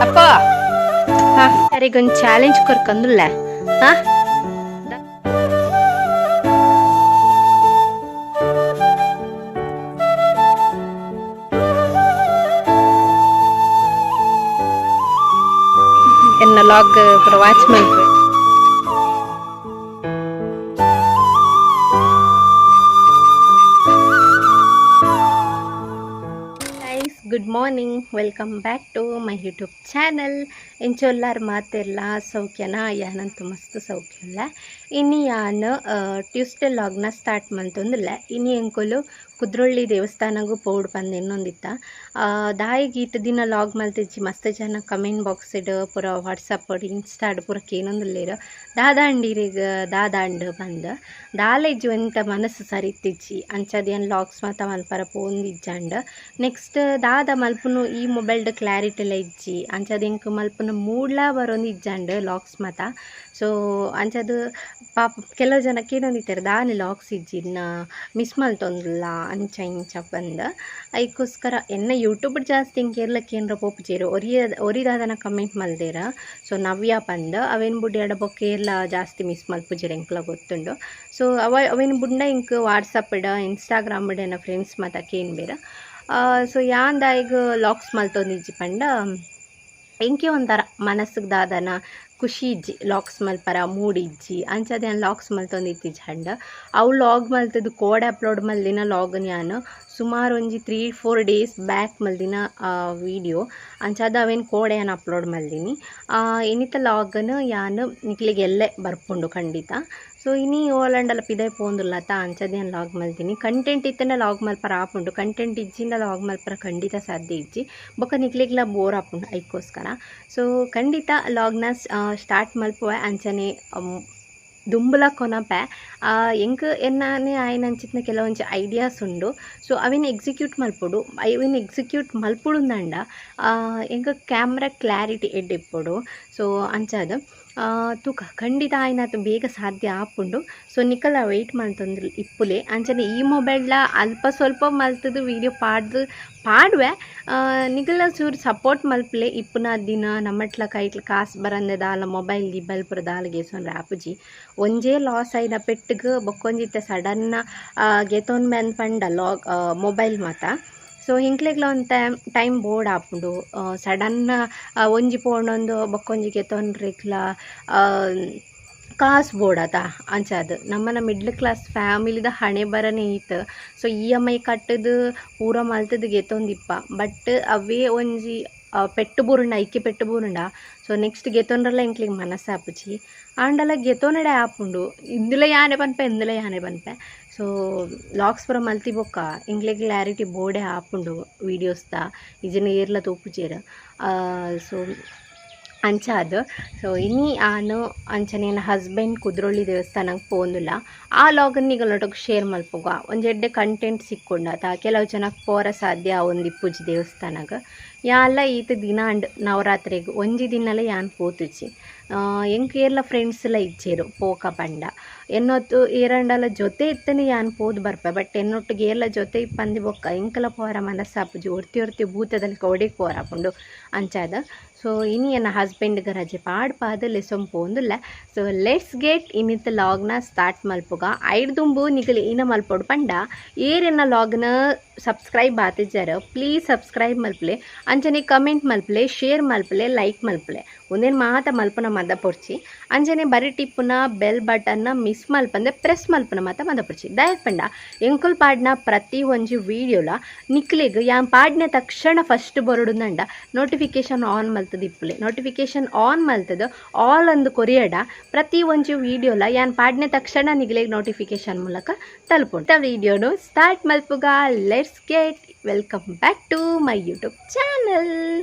ಅಪ್ಪ ಹಾ ಯಾರಿಗೊಂದು ಚಾಲೆಂಜ್ ಕೊರ್ಕಂದುಲ್ಲ ಹಾ ಎನ್ನ ಲಾಗ್ ಪೂರ ವಾಚ್ ಮಾಡ್ಬೇಕು. Good morning, welcome back to my YouTube channel. ಎಂಚೊಲ್ಲಾರು ಮಾತೆಲ್ಲ ಸೌಖ್ಯನಾ? ಯಾನಂತೂ ಮಸ್ತ್ ಸೌಖ್ಯಲ್ಲ. ಇನ್ನು ಯಾನು ಟ್ಯೂಸ್ಡೇ ಲಾಗ್ನ ಸ್ಟಾರ್ಟ್ ಮಾಡ್ತಂದಿಲ್ಲ. ಇನ್ನು ಎಂಕೊಲು ಕುದ್ರೊಳ್ಳಿ ದೇವಸ್ಥಾನಗೂ ಪೌಡ್ ಬಂದು ಇನ್ನೊಂದಿತ್ತ ದಾಯಿಗೆ ಇತ್ತು ದಿನ ಲಾಗ್ ಮಲ್ತಿಜ್ಜಿ ಮಸ್ತ್ ಜನ ಕಮೆಂಟ್ ಬಾಕ್ಸಿಡ್ ಪೂರ ವಾಟ್ಸಪ್ ಇನ್ಸ್ಟಾಡ್ ಪೂರ ಕೇನೊಂದುಲ್ಲೇರು ದಾದಾಂಡಿರಿಗೆ ದಾದಾಂಡ್ ಬಂದು ದಾಲೆಜ್ಜಿ ಎಂತ ಮನಸ್ಸು ಸರಿತಿಜ್ಜಿ ಅಂಚದೇನು ಲಾಗ್ಸ್ ಮಾತ ಮಲ್ಪರ ಪೋಂದಿಜ್ಜಂಡ್ ನೆಕ್ಸ್ಟ್ ದಾದ ಮಲ್ಪುನು ಈ ಮೊಬೈಲ್ಡ್ ಕ್ಲಾರಿಟಿ ಎಲ್ಲ ಇಜ್ಜಿ ಅಂಚದಿಂಕ್ ಮಲ್ಪುನ ಮೂಡ್ಲ ಬರೋಂದು ಇಜ್ಜಂಡ್ ಲಾಗ್ಸ್ ಮಾತ. ಸೊ ಅಂಚದು ಪಾಪ ಕೆಲವು ಜನ ಕೇಳೊಂದಿತ್ತಾರೆ ದಾನಿ ಲಾಗ್ಸ್ ಇಜ್ಜಿನ ಮಿಸ್ ಮಲ್ತೊಂದಿಲ್ಲ ಅಂಚ ಇಂಚ ಬಂದು ಅದಕ್ಕೋಸ್ಕರ ಎನ್ನ ಯೂಟ್ಯೂಬ್ ಜಾಸ್ತಿ ಇಂಕೇರ್ಲಕ್ಕೆ ಏನರ ಪೋಪುಜೇರು ಒರಿದಾದನ ಕಮೆಂಟ್ ಮಲ್ದೇರ. ಸೊ ನವ್ಯ ಬಂದು ಅವೇನು ಬುಡ್ಡಿ ಆಡ ಬೊಕ್ಕೇರ್ಲ ಜಾಸ್ತಿ ಮಿಸ್ ಮಲ್ಪುಜೇರು ಎಂಕ್ಲ ಗೊತ್ತುಂಡು. ಸೊ ಅವೇನು ಬುಡ್ಡ ಇಂಕ್ ವಾಟ್ಸಪ್ ಇಡ ಇನ್ಸ್ಟಾಗ್ರಾಮ್ ಇಡ ನನ್ನ ಫ್ರೆಂಡ್ಸ್ ಮಾತ ಕೇನ್ ಬೇರೆ. ಸೊ ಯಾಂದಾಯಿಗೆ ಲಾಗ್ಸ್ ಮಲ್ತೊಂದಿಜ್ಜಿ ಪಂಡ ಎಂಕೆ ಒಂಥರ ಮನಸ್ಸಿಗೆ ದಾದನ ಖುಷಿ ಇಜ್ಜಿ ಲಾಗ್ಸ್ ಮಲ್ಪರ ಮೂಡಿಜ್ಜಿ ಅಂಚದೇನು ಲಾಗ್ಸ್ ಮಲ್ತೊಂದಿತ್ತಿಜ್ಜಿ ಹಂಡ ಅವು ಲಾಗ್ ಮಲ್ತದ್ದು ಕೋಡೆ ಅಪ್ಲೋಡ್ ಮಲ್ದಿನ ಲಾಗನ್ ಯಾನು ಸುಮಾರು ಒಂಜಿ 3-4 ಡೇಸ್ ಬ್ಯಾಕ್ ಮಲ್ದಿನ ವೀಡಿಯೋ ಅಂಚದ ಅವೇನು ಕೋಡೆ ಏನು ಅಪ್ಲೋಡ್ ಮಲ್ದಿನಿ. ಇನ್ನಿತ ಲಾಗನ್ ಯಾನು ನಿಕ್ಲಿಗೆ ಎಲ್ಲೇ ಬರ್ಪುಂಡು ಖಂಡಿತ. ಸೊ ಇನ್ನೀ ಓಲಂಡಲ್ಲ ಪಿದಾಯ್ ಪೋಂದುಲ್ಲತ ಅಂಚದೇನು ಲಾಗ್ ಮಲ್ತೀನಿ. ಕಂಟೆಂಟ್ ಇತ್ತನೆ ಲಾಗ್ ಮಲ್ಪರ ಆಪುಂಡು, ಕಂಟೆಂಟ್ ಇಜ್ಜಿಂದ ಲಾಗ್ ಮಲ್ಪರ ಖಂಡಿತ ಸಾಧ್ಯ ಇಜ್ಜಿ ಬೊಕ್ಕ ನಿಕ್ಲಿಗ್ಲ ಬೋರ್ ಆಪುಂಡು ಅದಕ್ಕೋಸ್ಕರ. ಸೊ ಖಂಡಿತ ಲಾಗ್ನ ಸ್ಟಾರ್ಟ್ ಮಲ್ಪುವ ಅಂಚನೆ ದುಂಬುಲ ಕೊನಪೆ ಎಂಕ್ ಎನ್ನಾನೆ ಆಯ್ನ ಅಂಚಿತ್ನ ಕೆಲವೊಂದು ಐಡಿಯಾಸ್ ಉಂಡು. ಸೊ ಅವೇನು ಎಕ್ಸಿಕ್ಯೂಟ್ ಮಲ್ಪೊಡು ಮಲ್ಪುಡುಂದಂಡ ಎಂಕ್ ಕ್ಯಾಮ್ರಾ ಕ್ಲಾರಿಟಿ ಎಡ್ಡಿಪ್ಪೊಡು. ಸೊ ಅಂಚದು ತೂಕ ಖಂಡಿತ ಆಯ್ನತು ಬೇಗ ಸಾಧ್ಯ ಆಪುಂಡು. ಸೊ ನಿಕಲ ವೆಯ್ಟ್ ಮಲ್ತೊಂದು ಇಪ್ಪುಲೆ ಅಂಚನೆ ಈ ಮೊಬೈಲ್ಲ ಅಲ್ಪ ಸ್ವಲ್ಪ ಮಲ್ತದು ವೀಡಿಯೋ ಪಾಡುವೆ ನಿಗಲ ಚೂರು ಸಪೋರ್ಟ್ ಮಲ್ಪಲೆ ಇಪ್ಪುನ ದಿನ ನಮ್ಮಟ್ಲ ಕೈಟ್ಲ ಕಾಸು ಬರಂದೆ ದಾಲ ಮೊಬೈಲ್ ಗಿಬೈಲ್ ಪುರ ದಾಲಿಗೆ ಸೊಂಡ್ರೆ ಆಪುಜಿ ಒಂಜೇ ಲಾಸ್ ಆಯ್ನ ಪೆಟ್ಟಿಗೆ ಬೊಕ್ಕೊಂಜಿತ್ತೆ ಸಡನ್ನ ಗೆತೊಂದು ಮೆನ್ ಪಂಡ ಮೊಬೈಲ್ ಮಾತ. ಸೊ ಹಿಂಕ್ಲೆಗ್ಲ ಒಂದು ಟೈಮ್ ಬೋರ್ಡ್ ಆಪುಂಡು ಸಡನ್ನ ಒಂಜಿ ಪೋಂಡೊಂದು ಬೊಕ್ಕೊಂಜಿಗೆ ತೊಂದ್ರೆಗ್ಲ ಕಾಸು ಬೋಡಾತ ಅಂಚದು ನಮ್ಮನ ಮಿಡ್ಲ್ ಕ್ಲಾಸ್ ಫ್ಯಾಮಿಲಿದ ಹಣೆ ಬರನೇ ಇತ್ತು. ಸೊ EMI ಕಟ್ಟದು ಪೂರ ಮಲ್ತದು ಗೆತೊಂದಿಪ್ಪ ಬಟ್ ಅವೇ ಒಂಜಿ ಪೆಟ್ಟು ಬೂರುಂಡ ಐಕಿ ಪೆಟ್ಟು ಬೂರುಂಡ. ಸೊ ನೆಕ್ಸ್ಟ್ ಗೆತೊಂಡ್ರಲ್ಲ ಎಂಕ್ಲಿಗೆ ಮನಸ್ಸು ಆಪುಜಿ ಆಂಡಲ ಗೆತೊನಡೆ ಆಪುಂಡು ಇಂದುಲ ಯಾನೆ ಬನ್ಪೆ. ಸೊ ಲಾಗ್ಸ್ ಪೂರ ಮಲ್ತಿ ಬೊಕ್ಕ ಎಂಕ್ಲೆಗ್ ಕ್ಲಾರಿಟಿ ಬೋರ್ಡೇ ಆಪುಂಡು ವೀಡಿಯೋಸ್ದ ಇಜನ ಏರ್ಲ ತೋಪುಜೇರು. ಸೊ ಅಂಚಾದು. ಸೊ ಇನ್ನಿ ಆನು ಅಂಚನೇನ ಹಸ್ಬೆಂಡ್ ಕುದ್ರೊಳ್ಳಿ ದೇವಸ್ಥಾನಕ್ಕೆ ಪೋಂದುಲ್ಲ ಆ ಲಾಗನ್ ನಿಗಲೊಟ್ಟಿಗೆ ಶೇರ್ ಮಲ್ಪುಗ ಒಂಜೆಡ್ಡೆ ಕಂಟೆಂಟ್ ಸಿಕ್ಕೊಂಡಾತ ಕೆಲವು ಜನಕ್ಕೆ ಪೋರ ಸಾಧ್ಯ ಒಂದು ಇಪ್ಪುಜಿ ದೇವಸ್ಥಾನಕ್ಕೆ ಯಾಲ್ಲ ಈತ ದಿನ ಅಂಡ್ ನವರಾತ್ರಿಗೆ ಒಂಜಿ ದಿನಲೇ ಯಾನ್ ಪೋತುಜಿ ಎಂಕ್ ಏರ್ಲ ಫ್ರೆಂಡ್ಸ್ ಎಲ್ಲ ಇಜ್ಜೇರು ಪೋಕ ಪಂಡ ಎನ್ನೊತ್ತು ಏರಂಡಲ ಜೊತೆ ಇತ್ತನೆ ಯಾನ್ ಪೋದು ಬರ್ಪೆ ಬಟ್ ಎನ್ನೊಟ್ಟಿಗೆ ಏರ್ಲ ಜೊತೆ ಇಪ್ಪಂದಿ ಬೊಕ್ಕ ಎಂಕಲ ಪೋರ ಮನಸ್ಸಾಪುಜಿ ಒರ್ತಿ ಬೋತದಲ್ಲಿ ಕೌಡೆಗೆ ಪೋರಾಪುಂಡು ಅಂಚಾದ. ಸೊ ಇನಿ ನನ್ನ ಹಸ್ಬೆಂಡ್ಗೆ ರಜೆ ಪಾಡ್ಪಾದ ಲೆಸೊಂ ಪೋಂದುಲ್ಲ. ಸೊ ಲೆಟ್ಸ್ ಗೆಟ್ ಇನ್ನಿತ್ತ ಲಾಗ್ನ ಸ್ಟಾರ್ಟ್ ಮಲ್ಪುಗ ಐಡ್ ದುಂಬು ನಿಗಲಿ ಇನ ಮಲ್ಪೊಡು ಪಂಡ ಏರೆನ್ನ ಲಾಗ್ನ ಸಬ್ಸ್ಕ್ರೈಬ್ ಆತಿಜ್ಜಾರ ಪ್ಲೀಸ್ ಸಬ್ಸ್ಕ್ರೈಬ್ ಮಲ್ಪಲೆ ಅಂಚನೆ ಕಮೆಂಟ್ ಮಲ್ಪಲೆ ಶೇರ್ ಮಲ್ಪಲೆ ಲೈಕ್ ಮಲ್ಪಲೆ ಒಂದೇನು ಮಾತ ಮಲ್ಪನ ಮದ ಪೊಡ್ಚಿ ಅಂಚನೆ ಬರೀ ಟಿಪ್ಪುನ ಬೆಲ್ ಬಟನ್ನ ಮಿಸ್ ಮಲ್ಪಂದೆ ಪ್ರೆಸ್ ಮಲ್ಪನ ಮಾತ ಮದ ಪೊಡ್ಚಿ ದಯಕ್ ಪಂಡ ಎಂಕುಲ್ ಪಾಡ್ನ ಪ್ರತಿ ಒಂಜಿ ವೀಡಿಯೋಲ ನಿಕ್ಲಿಗೆ ಯಾನ್ ಪಾಡ್ನ ತಕ್ಷಣ ಫಸ್ಟ್ ಬರೋಡುಂದಂಡ ನೋಟಿಫಿಕೇಶನ್ ಆನ್ ಮಲ್ತದ ಇಪ್ಪುಲೆ ನೋಟಿಫಿಕೇಶನ್ ಆನ್ ಮಲ್ತದ ಆಲ್ ಅಂದು ಕೊರಿಯಡ ಪ್ರತಿ ಒಂಜಿ ವೀಡಿಯೋಲ ಯಾನ್ ಪಾಡ್ನ ತಕ್ಷಣ ನಿಗ್ಲಿಗೆ ನೋಟಿಫಿಕೇಶನ್ ಮೂಲಕ ತಲುಪುಂಡು. ವೀಡಿಯೋನು ಸ್ಟಾರ್ಟ್ ಮಲ್ಪುಗ let's get welcome back to my YouTube channel.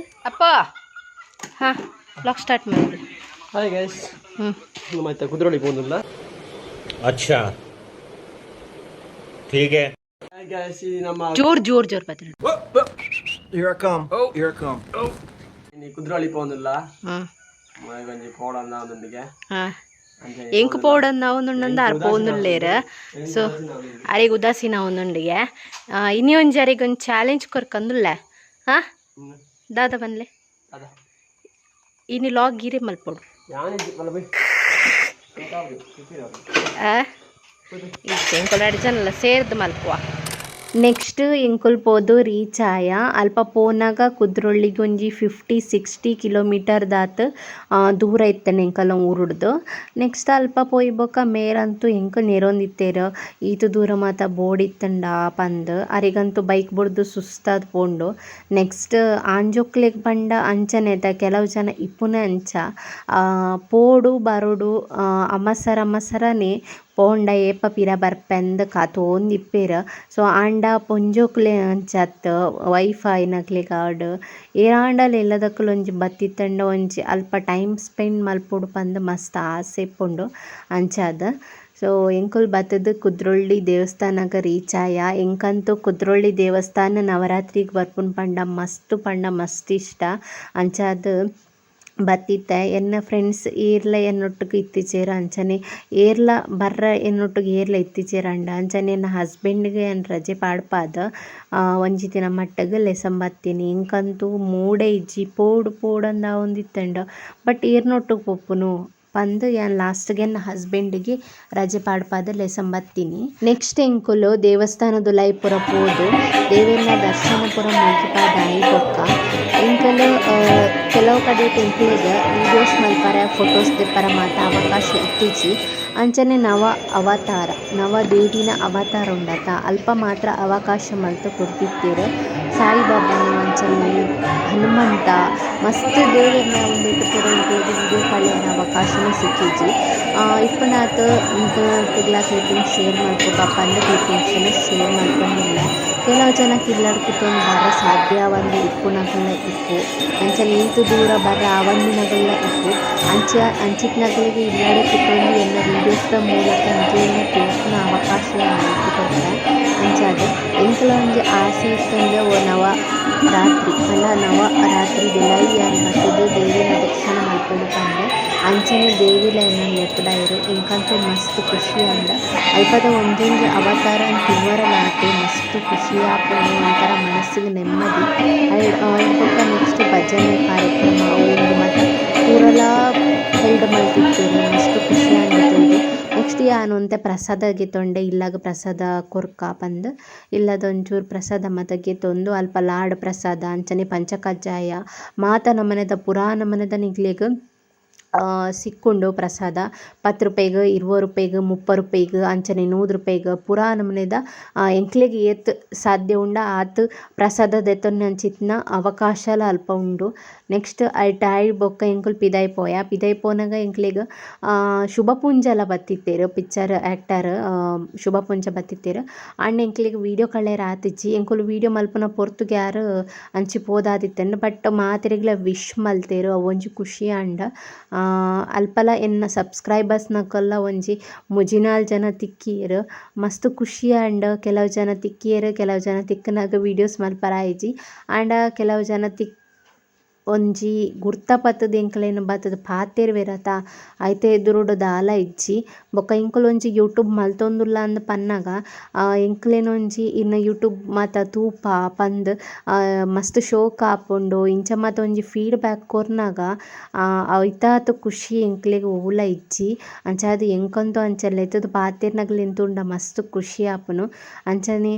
ಅಪ್ಪ ಹಾಂ ಬ್ಲಾಗ್ ಸ್ಟಾರ್ಟ್ ಮಾಡಿ. ಹಾಯ್ ಗೈಸ್, ಮತ್ತೆ ಕುದ್ರೋಳಿ ಪೋಂದುಲ್ಲ. अच्छा ठीक है. ಹಾಯ್ ಗೈಸ್, ಈ ನಮ್ಮ ಜೋರ್ ಪತ್ರ Here I come. Here I come. ಈ ಕುದ್ರೋಳಿ ಪೋಂದುಲ್ಲ ಒಂಜಿ ಪೋಡಂದ ಒಂದೊಂದಿಗೆ ಎಂಕ್ ಪೋಡಂದ ಒಂದೊಂದು ಅರ್ ಪೋಂದುಲ್ಲೇರ. ಸೊ ಅರಿಗೆ ಉದಾಸೀನ ಒಂದೊಂದಿಗೆ ಇನ್ನಿ ಒಂಜಿ ಅರಿಗೊಂದು ಚಾಲೆಂಜ್ ಕೊರ್ಕಂದುಲ್ಲ ಹಾಂ ದಾದ ಬನ್ಲೆ ಇನ್ನು ಲಾಗ್ ಗಿರಿ ಮಲ್ಪಡು ಯಾನಿದ್ದು ಮಲ್ಲ ಬೈ ಎಂಕೊಲ 2 ಜನಲ್ಲ ಸೇರ್ದು ಮಲ್ಪುವ. ನೆಕ್ಸ್ಟ್ ಎಂಕುಲ್ ಪೋದು ರೀಚ್ ಆಯ ಅಲ್ಪ ಪೋನಾಗ ಕುದ್ರೊಳ್ಳಿಗೆ ಒಂಜಿ 50-60 ಕಿಲೋಮೀಟರ್ ದಾತ್ ದೂರ ಇತ್ತನೆ ಎಂಕಲ ಊರುಡ್ದು. ನೆಕ್ಸ್ಟ್ ಅಲ್ಪ ಪೋಯಿ ಬೊಕ ಮೇರಂತೂ ಎಂಕ್ ನೆರೊಂದಿತ್ತೇರು ಈತು ದೂರ ಮಾತ ಬೋರ್ಡ್ ಇತ್ತಂಡ ಪಂದ್ ಅರಿಗಂತೂ ಬೈಕ್ ಬುಡ್ದು ಸುಸ್ತಾದ್ ಪೋಂಡು. ನೆಕ್ಸ್ಟ್ ಆಂಜೊಕ್ಲೆಗ್ ಪಂಡ ಅಂಚನೆದ ಕೆಲವು ಜನ ಇಪ್ಪುನೆ ಅಂಚ ಪೋಡು ಬರೋಡು ಅಮಸರನೆ ಪೋಂಡ ಏಪ ಪಿರ ಬರ್ಪೆಂದ್ ಕಾತೋಂದಿಪ್ಪೆರ್. ಸೊ ಆಂಡ ಪೊಂಜೋಕ್ಲೆ ಅಂಚತ್ ವೈಫೈ ನಕ್ಲೆ ಕಾರ್ಡ್ ಏರಾಂಡಲ ಎಲ್ಲದಕ್ಕಲು ಒಂಜಿ ಬತ್ತಿತ್ತಂಡ ಒಂಜಿ ಅಲ್ಪ ಟೈಮ್ ಸ್ಪೆಂಡ್ ಮಲ್ಪೊಡು ಪಂದ್ ಮಸ್ತ್ ಆಸೆ ಇಪ್ಪುಂಡು ಅಂಚಾದ್. ಸೊ ಎಂಕುಲು ಬತ್ತದ ಕುದ್ರೊಳ್ಳಿ ದೇವಸ್ಥಾನಗ ರೀಚ್ ಆಯ. ಎಂಕಂತೂ ಕುದ್ರೊಳ್ಳಿ ದೇವಸ್ಥಾನ ನವರಾತ್ರಿಗೆ ಬರ್ಪುನ್ ಪಂಡ ಮಸ್ತ್ ಇಷ್ಟ ಅಂಚಾದ್ ಬತ್ತಿತ್ತೆ. ಎನ್ನ ಫ್ರೆಂಡ್ಸ್ ಏರ್ಲ ಎನ್ನೊಟ್ಟಿಗೆ ಇತ್ತಿಚೇರು ಅಂಚನೆ ಏರ್ಲ ಬರ್ರ ಎನ್ನೊಟ್ಟಿಗೆ ಏರ್ಲ ಇತ್ತಿಚೇರಂಡ ಅಂಚನೆ ಎನ್ನ ಹಸ್ಬೆಂಡ್ಗೆ ಏನು ರಜೆ ಪಾಡ್ಪಾದ ಒಂಜಿ ದಿನ ಮಟ್ಟಗೆ ಲೆಸನ್ ಬತ್ತೀನಿ. ಎಂಕಂತೂ ಮೂಡೆ ಇಜ್ಜಿ ಪೋಡು ಒಂದಿತ್ತಂಡ ಬಟ್ ಏರ್ನೊಟ್ಟಿಗೆ ಪೊಪ್ಪುನು ಪಂದ್ ಯಾನ್ ಲಾಸ್ಟ್ಗೆ ನನ್ನ ಹಸ್ಬೆಂಡಿಗೆ ರಜೆ ಪಾಡ್ಪಾದ ಲೆಸನ್ ಬತ್ತೀನಿ. ನೆಕ್ಸ್ಟ್ ಎಂಕುಲು ದೇವಸ್ಥಾನದ ಲೈಪುರ ಪೋದು ದೇವೆರ್ನ ದರ್ಶನ ಪುರ ಮುಗಿಪಾದ ಆಯಿ ಬೊಕ್ಕ ಎಂಕಲು ಕೆಲವು ಕಡೆ ಎಂಕುಲಿಗೆ ವೀಡಿಯೋಸ್ ಮಲ್ಪರ ಫೋಟೋಸ್ ದಿಪ್ಪರ ಮಾತ ಅವಕಾಶ ಇತ್ತಿಜಿ ಅಂಚನೆ ನವ ದೇವಿನ ಅವತಾರ ಉಂಡತ ಅಲ್ಪ ಮಾತ್ರ ಅವಕಾಶ ಮಲ್ತು ಕೊಡ್ತಿತ್ತೇರು. ಸಾಯಿಬಾಬಾನ ಅಂಚನೆ ಹನುಮಂತ ಮಸ್ತ್ ದೇವೆರ್ನ ಉಂದೆಟ್ ಪೂರ ಎಂಕುಲಿಗೆ ವೀಡಿಯೋ ಕಳೆಯನ ಅವಕಾಶನೂ ಸಿಕ್ಕಿಜಿ. ಇಪ್ಪುನಾತ್ ತಿಗ್ಲ ಕ್ಲಿಪ್ಪಿಂಗ್ ಶೇರ್ ಮಲ್ಪುಗ ಪಂದ್ ಕ್ಲಿಪ್ಪಿಂಗ್ಸನ್ನು ಶೇರ್ ಮಲ್ಪೊಂದಿಲ್ಲ. ಕೆಲವು ಜನ ಕಿಲ್ಲಡ್ ಕುತ್ತೊಂದು ಬರ ಸಾಧ್ಯ ಆವಂದು ಇಪ್ಪುನಗಲ ಇಪ್ಪು ಅಂಚನೆ ಈತು ದೂರ ಬರ ಆವಂದಿನಗಲ ಇಪ್ಪು ಅಂಚಿತ್ನಗಳಿಗೆ ಇಲ್ಲಡೆ ಕುತ್ತೊಂದು ಎಲ್ಲ ವೀಡಿಯೋಸ್ದ ಮೂಲಕ ಎಂಕ್ಲೆನ ತೋರ್ಪುನ ಅವಕಾಶ ಮಲ್ಪುಕೊಡ್ರೆ ಅಂಚಾದ್ ಎಂಕಲ ಒಂಜಿ ಆಸೆ ಇತ್ತಂದ್ರೆ ನವರಾತ್ರಿ ಬೆಳೈ ಯಾನ್ ಬತ್ತದು ದೇವಿನ ದರ್ಶನ ಮಲ್ಪೊಡು ಪಂದ್ ಅಂಚನೆ ದೇವಿಲ ಎನ್ನ ಲೆಪ್ಪುಡಾಯರು ಎಂಕಂತೂ ಮಸ್ತ್ ಖುಷಿ ಅಂದ ಅಲ್ಪದ ಒಂದೊಂದು ಅವತಾರ ತಿನ್ವರಲಾತೆ ಮಸ್ತ್ ಖುಷಿ ಆಪುಂಡು ಒಂಥರ ಮನಸ್ಸಿಗೆ ನೆಮ್ಮದಿ. ಬೊಕ್ಕ ನೆಕ್ಸ್ಟ್ ಭಜನೆ ಕಾರ್ಯಕ್ರಮ ಅವು ಮತ್ತು ಪೂರಲ ಹೆಲ್ಡ್ ಮಲ್ತಿತ್ತೇರು ಮಸ್ತ್ ಖುಷಿ ಆಂಡಿತ್ತುಂಡು. ನೆಕ್ಸ್ಟ್ ಯಾನೊಂತೆ ಪ್ರಸಾದಗೆ ತೊಂಡೆ ಇಲ್ಲಾಗ ಪ್ರಸಾದ ಕೊರ್ಕ ಪಂದ್ ಇಲ್ಲದೊಂಚೂರು ಪ್ರಸಾದ ಮತಗೆ ತೊಂದು ಅಲ್ಪ ಲಾಡ್ ಪ್ರಸಾದ ಅಂಚನೆ ಪಂಚಕಜ್ಜಾಯ ಮಾತ ನಮನೆದ ಪುರಾ ನಮನೆದ ನಿಗ್ಲೆಗ್ ಸಿಕ್ಕುಂಡು ಪ್ರಸಾದ 10 ರೂಪಾಯಿಗೆ 20 ರೂಪಾಯಿಗೆ 30 ರೂಪಾಯಿಗೆ ಅಂಚನೆ 100 ರೂಪಾಯಿಗೆ ಪುರಾ ನಮನೆದ ಎಂಕ್ಲೆಗ್ ಏತ್ ಸಾಧ್ಯ ಉಂಡ ಆತ್ ಪ್ರಸಾದ ದೆತ್ತೊಂದು ಅಂಚಿತ್ತಿನ ಅವಕಾಶಲ ಅಲ್ಪ ಉಂಡು. ನೆಕ್ಸ್ಟ್ ಐಟ್ ಬೊಕ್ಕ ಎಂಕುಲು ಪಿದಾಯಿ ಪೋನಾಗ ಎಂಕ್ಲೆಗ್ ಶುಭ ಪುಂಜಲ ಬತ್ತಿತ್ತೇರು ಪಿಕ್ಚರ್ ಆ್ಯಕ್ಟರ್ ಶುಭ ಪುಂಜ ಬತ್ತಿತ್ತೇರು ಆಂಡ ಎಂಕ್ಲೆಗ್ ವೀಡಿಯೋ ಕಳ್ಳೆರ ಆತಿಜ್ಜಿ ಎಂಕುಲು ವೀಡಿಯೋ ಮಲ್ಪುನ ಪೊರ್ತುಗೆ ಯಾರು ಅಂಚಿ ಪೋದಾದಿತ್ತಂಡು ಬಟ್ ಮಾತೆರೆಗ್ಲ ವಿಶ್ ಮಲ್ತೇರು ಅವೊಂಜಿ ಖುಷಿ ಆಂಡ. ಅಲ್ಪಲ ಎನ್ನ ಸಬ್ಸ್ಕ್ರೈಬರ್ಸ್ನಕಲ್ಲ ಒಂಜಿ ಮುಜಿನಾಲ್ ಜನ ತಿಕ್ಕಿಯರು ಮಸ್ತ್ ಖುಷಿ ಆಂಡ್ ಕೆಲವು ಜನ ತಿಕ್ಕಿಯರು ಕೆಲವು ಜನ ತಿಕ್ಕನಾಗ ವೀಡಿಯೋಸ್ ಮಲ್ಪರ ಆಯ್ಜಿ ಆಂಡ ಕೆಲವು ಜನ ಒಂಜಿ ಗುರ್ತಪತ್ತದ ಎಂಕಲೇನು ಬತ್ತದ ಪಾತೆರ್ ವೆರತ ಐತೆ ಎದುರುಡು ದಾಲ ಇಜ್ಜಿ ಬೊಕ್ಕ ಎಂಕುಲು ಒಂಜಿ ಯೂಟ್ಯೂಬ್ ಮಲ್ತೊಂದುಲ್ಲ ಅಂದ್ ಪನ್ನಾಗ ಎಂಕ್ಲೇನೊಂಜಿ ಇನ್ನು ಯೂಟ್ಯೂಬ್ ಮಾತ ತೂಪ ಪಂದ್ ಮಸ್ತ್ ಶೋಕ್ ಆಪುಂಡು ಇಂಚ ಮಾತ ಒಂಜಿ ಫೀಡ್ಬ್ಯಾಕ್ ಕೊರ್ನಾಗ ಐತಾತ್ ಖುಷಿ ಎಂಕ್ಲೆಗ್ ಓಲ ಇಜ್ಜಿ ಅಂಚಾದ್ ಎಂಕಂತೂ ಅಂಚಲ್ಲ ಎತ್ತದ ಪಾತೆರ್ನಗ್ಲ ಎಂತುಂಡ ಮಸ್ತ್ ಖುಷಿ ಆಪುನು ಅಂಚನೆ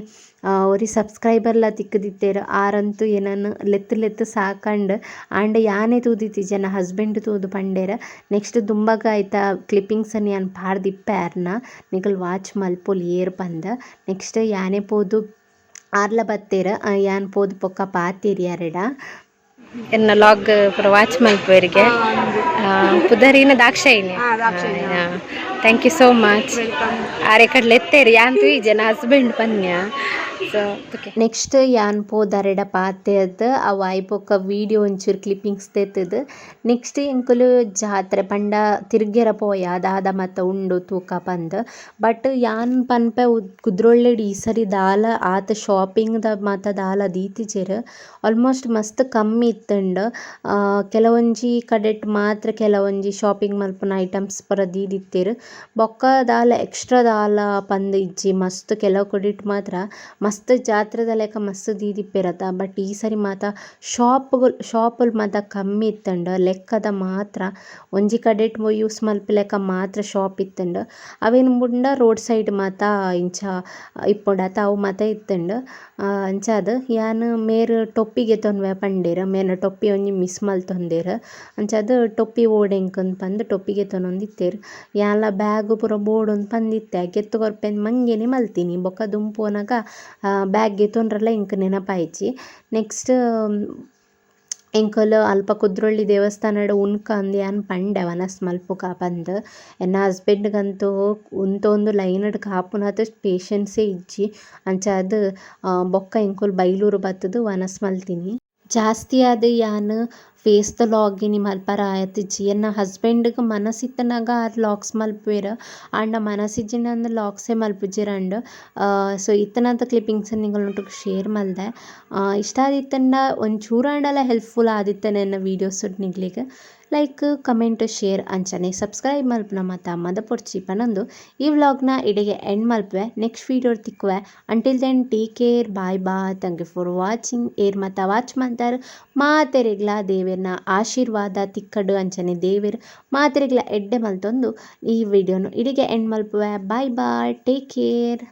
ಒರಿ ಸಬ್ಸ್ಕ್ರೈಬರ್ಲ ತಿಕ್ಕದಿತ್ತೇರು ಆರಂತೂ ಏನನ್ನು ಲೆತ್ತು ಸಾಕಂಡ್ ಆಂಡ ಯಾನೇ ತೂದಿತ್ತಿಜನ ಹಸ್ಬೆಂಡ್ ತೂದು ಪಂಡೇರ. ನೆಕ್ಸ್ಟ್ ದುಂಬಗ ಐತ ಕ್ಲಿಪ್ಪಿಂಗ್ಸನ್ನು ಯಾನ್ ಪಾಡ್ದಿಪ್ಪೆ ಯಾರ್ನ ನಿಕಲ್ ವಾಚ್ ಮಲ್ಪೊಲಿ ಏರ್ ಪಂದ. ನೆಕ್ಸ್ಟ್ ಯಾನೇ ಪೋದು ಆರ್ಲ ಬತ್ತೇರ ಯಾನ್ ಪೋದು ಪೊಕ್ಕ ಪಾತೇರಿ ಯಾರೆಡ ಎನ್ನ ಲಾಗ್ ಪೂರ ವಾಚ್ ಮಲ್ಪುವರಿಗೆ ಪುದರಿನ Dakshayini thank you so much ಆರೆ ಕಡ್ಲೆ ಎತ್ತೇರಿ ಯಾನ್ ತೂಯಿಜನ ಹಸ್ಬೆಂಡ್ ಪನ್ಯ. ಸೊ ನೆಕ್ಸ್ಟ್ ಯಾನ್ ಪೋದರೆಡ ಪಾತೆರ್ದು ಅವು ಐಪೊಕ್ಕ ವೀಡಿಯೋ ಒಂಚೂರು ಕ್ಲಿಪ್ಪಿಂಗ್ಸ್ ತೆತ್ತದು. ನೆಕ್ಸ್ಟ್ ಎಂಕುಲು ಜಾತ್ರೆ ಪಂಡ ತಿರ್ಗೆರ ಪೋಯ ದಾದ ಮತ್ತ ಉಂಡು ತೂಕ ಪಂದ್ ಬಟ್ ಯಾನ್ ಪನ್ಪೆ ಕುದ್ರೊಳ್ಳಿಡ್ ಈ ಸರಿ ದಾಲ ಆತ ಶಾಪಿಂಗ್ದ ಮಾತ ದಾಲ ದೀತಿಜೆರ್ ಆಲ್ಮೋಸ್ಟ್ ಮಸ್ತ್ ಕಮ್ಮಿ ಇತ್ತಂಡ್ ಕೆಲವೊಂಜಿ ಕಡೆಟ್ ಮಾತ್ರ ಕೆಲವೊಂಜಿ ಶಾಪಿಂಗ್ ಮಲ್ಪುನ ಐಟಮ್ಸ್ ಪೂರ ದೀದಿತ್ತೇರು ಬೊಕ್ಕ ದಾಲ ಎಕ್ಸ್ಟ್ರಾ ದಾಲ ಪಂದ್ ಇಜ್ಜಿ ಮಸ್ತ್ ಕೆಲವು ಕಡೆಟ್ ಮಾತ್ರ ಮಸ್ತ್ ಜಾತ್ರೆದ ಲೆಕ್ಕ ಮಸ್ತ್ ದೀದಿಪ್ಪಿರತ್ತ. ಬಟ್ ಈ ಸರಿ ಮಾತ ಶಾಪುಲ್ ಮಾತ ಕಮ್ಮಿ ಇತ್ತಂಡು ಲೆಕ್ಕದ ಮಾತ್ರ ಒಂಜಿ ಕಡೆಟ್ ಯೂಸ್ ಮಲ್ಪಲೆಕ್ಕ ಮಾತ್ರ ಶಾಪ್ ಇತ್ತಂಡು. ಅವೇನು ಮುಂಡ ರೋಡ್ ಸೈಡ್ ಮಾತ ಇಂಚ ಇಪ್ಪುಂಡತ ಅವು ಮಾತ ಇತ್ತಂಡು. ಅಂಚಾದ ಯಾನ್ ಮೇರ್ ಟೊಪ್ಪಿಗೆ ತೊನ್ವೆ ಪಂಡೇರು ಮೇನ ಟೊಪ್ಪಿ ಒಂಜಿ ಮಿಸ್ ಮಲ್ತೊಂದೆರ್. ಅಂಚಾದ ಟೊಪ್ಪಿ ಓಡೆಂಕಂದು ಪಂದ್ ಟೊಪ್ಪಿಗೆ ತೊನೊಂದಿತ್ತೇರು. ಯಾನ್ಲ ಬ್ಯಾಗ್ ಪೂರ ಬೋಡೊಂದು ಪಂದಿತ್ತೆ ಗೆತ್ತು ಕೊರ್ಪೆನ್ ಮಂಗೆನೆ ಮಲ್ತೀನಿ. ಬೊಕ್ಕ ದುಂಪೋನಗ ಬ್ಯಾಗ್ಗೆ ತೊಂಡ್ರಲ್ಲ ಇಂಕ್ ನೆನಪಾಯಿಜಿ. ನೆಕ್ಸ್ಟ್ ಎಂಕಲ್ ಅಲ್ಪ ಕುದ್ರೊಳ್ಳಿ ದೇವಸ್ಥಾನಡ್ ಉನ್ಕ ಅಂದ್ ಯಾನ್ ಪಂಡೆ ವನಸ್ ಮಲ್ಪುಗ ಪಂದ್. ಎನ್ನ ಹಸ್ಬೆಂಡ್ಗಂತೂ ಉಂತೊಂದು ಲೈನಡ್ ಕಾಪುನತ ಪೇಷನ್ಸೇ ಇಜ್ಜಿ. ಅಂಚಾದ್ ಬೊಕ್ಕ ಎಂಕುಲು ಬೈಲೂರು ಬತ್ತುದು ವನಸ್ ಮಲ್ತೀನಿ. ಜಾಸ್ತಿ ಆದ್ ಯಾನ್ ಫೇಸ್ದ ಲಾಗಿನಿ ಮಲ್ಪರ ಆಯತಿಜ್ಜಿ. ಎನ್ನ ಹಸ್ಬೆಂಡ್ಗ್ ಮನಸ್ಸಿತ್ತನಾಗ ಆರ್ ಲಾಗ್ಸ್ ಮಲ್ಪುವೆರ್. ಆಂಡ ಮನಸ್ಸಿಜ್ಜಿಂಡ ಲಾಗ್ಸೇ ಮಲ್ಪುಜಿರಂಡ್. ಸೊ ಇತ್ತನಂತ ಕ್ಲಿಪ್ಪಿಂಗ್ಸ್ ನಿಂಗಳೊಟ್ಟಿಗೆ ಶೇರ್ ಮಲ್ದೆ. ಇಷ್ಟ ಆದಿತ್ತಂಡ ಒಂಚೂರಾಂಡಲ ಹೆಲ್ಪ್ಫುಲ್ ಆದಿತ್ತ ನನ್ನ ವೀಡಿಯೋಸ್ ನಿಗ್ಲಿಗೆ. ಲೈಕ್ ಕಮೆಂಟ್ ಶೇರ್ ಅಂಚನೆ ಸಬ್ಸ್ಕ್ರೈಬ್ ಮಲ್ಪನ ಮತ್ತು ಅಮ್ಮದ ಪೊರ್ಚಿ ಪನೊಂದು ಈ ವ್ಲಾಗ್ನ ಇಡೆಗೆ ಎಂಡ್ ಮಲ್ಪುವೆ. ನೆಕ್ಸ್ಟ್ ವೀಡಿಯೋ ತಿಕ್ಕುವೆ. Until then take care bye bye. Thank you for watching. ಏರ್ ಮತ್ತು ವಾಚ್ ಮಲ್ತಾರ ಮಾತೆರೆಗ್ಲ ದೇವೆರ್ನ ಆಶೀರ್ವಾದ ತಿಕ್ಕಡು ಅಂಚನೆ ದೇವೆರ್ ಮಾತೆರೆಗ್ಲ ಎಡ್ಡೆ ಮಲ್ತೊಂದು ಈ ವಿಡಿಯೋನು ಇಡೆಗೆ ಎಂಡ್ ಮಲ್ಪುವೆ. ಬಾಯ್ ಬಾಯ್, ಟೇಕ್ ಕೇರ್.